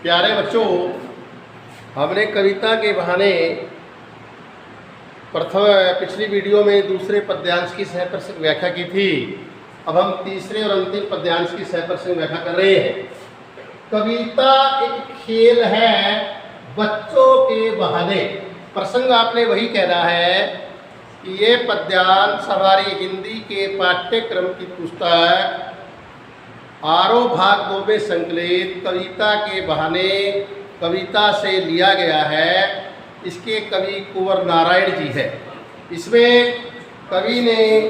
प्यारे बच्चों, हमने कविता के बहाने पिछली वीडियो में दूसरे पद्यांश की सहप्रसंग व्याख्या की थी। अब हम तीसरे और अंतिम पद्यांश की सहप्रसंग व्याख्या कर रहे हैं। कविता एक खेल है बच्चों के बहाने। प्रसंग आपने वही कह रहा है कि ये पद्यांश हमारी हिंदी के पाठ्यक्रम की पुस्तक आरोह भाग 2 में संकलित कविता के बहाने कविता से लिया गया है। इसके कवि कुंवर नारायण जी है। इसमें कवि ने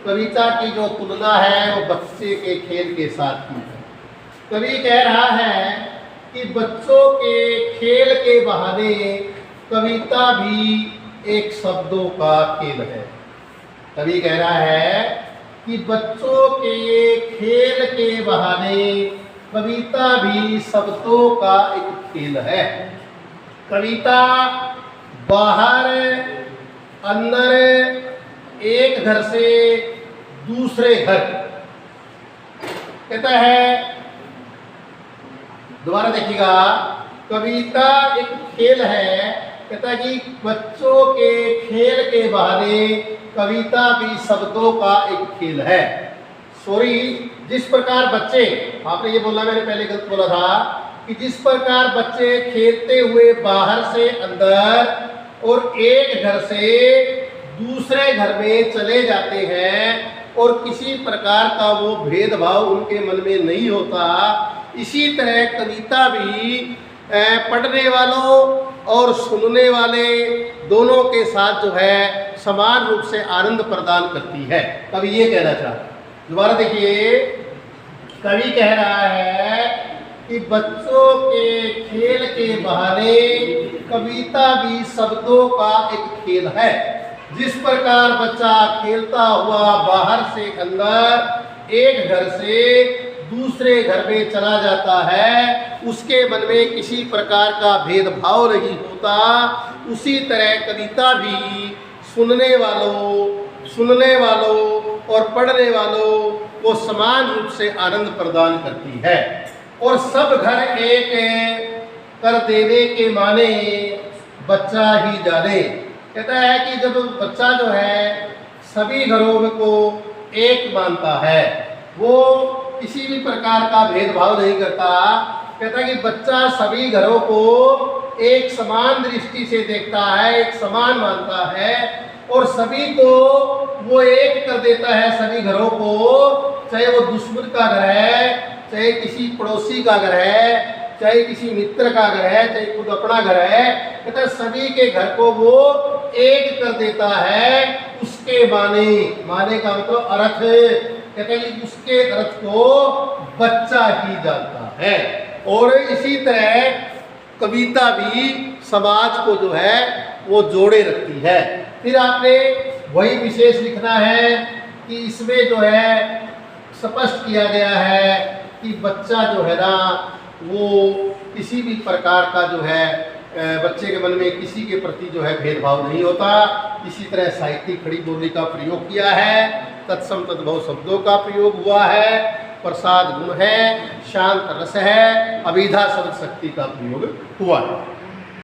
कविता की जो तुलना है वो बच्चे के खेल के साथ की है। कवि कह रहा है कि बच्चों के खेल के बहाने कविता भी एक शब्दों का खेल है। कवि कह रहा है कि बच्चों के खेल के बहाने कविता भी शब्दों का एक खेल है। कविता बाहर अंदर एक घर से दूसरे घर, कहता है, दोबारा देखिएगा, कविता एक खेल है। कहता है कि बच्चों के खेल के बहाने कविता भी शब्दों का एक खेल है। सॉरी, जिस प्रकार बच्चे, आपने ये बोला, मैंने पहले गलत बोला था कि जिस प्रकार बच्चे खेलते हुए बाहर से अंदर और एक घर से दूसरे घर में चले जाते हैं और किसी प्रकार का वो भेदभाव उनके मन में नहीं होता, इसी तरह कविता भी पढ़ने वालों और सुनने वाले दोनों के साथ जो है समान रूप से आनंद प्रदान करती है। कवि ये कहना चाहता है। दोबारा देखिए, कवि कह रहा है कि बच्चों के खेल के बहाने कविता भी शब्दों का एक खेल है। जिस प्रकार बच्चा खेलता हुआ बाहर से अंदर एक घर से दूसरे घर में चला जाता है, उसके मन में किसी प्रकार का भेदभाव नहीं होता, उसी तरह कविता भी सुनने वालों और पढ़ने वालों को समान रूप से आनंद प्रदान करती है। और सब घर एक कर देने के माने बच्चा ही जाने। कहता है कि जब बच्चा जो है सभी घरों को एक मानता है, वो किसी भी प्रकार का भेदभाव नहीं करता। कहता है कि बच्चा सभी घरों को एक समान दृष्टि से देखता है, एक समान मानता है और सभी को वो एक कर देता है। सभी घरों को, चाहे वो दुश्मन का घर है, चाहे किसी पड़ोसी का घर है, चाहे किसी मित्र का घर है, चाहे खुद अपना घर है, कहता है सभी के घर को वो एक कर देता है। उसके माने का मतलब अर्थ, कहते हैं कि उसके अर्थ को बच्चा ही जानता है। और इसी तरह कविता भी समाज को जो है वो जोड़े रखती है। फिर आपने वही विशेष लिखना है कि इसमें जो है स्पष्ट किया गया है कि बच्चा जो है ना वो किसी भी प्रकार का जो है बच्चे के मन में किसी के प्रति जो है भेदभाव नहीं होता। इसी तरह साहित्यिक खड़ी बोली का प्रयोग किया है, तत्सम तद्भव शब्दों का प्रयोग हुआ है, प्रसाद गुण है, शांत रस है, अभिधा शब्द शक्ति का प्रयोग हुआ है।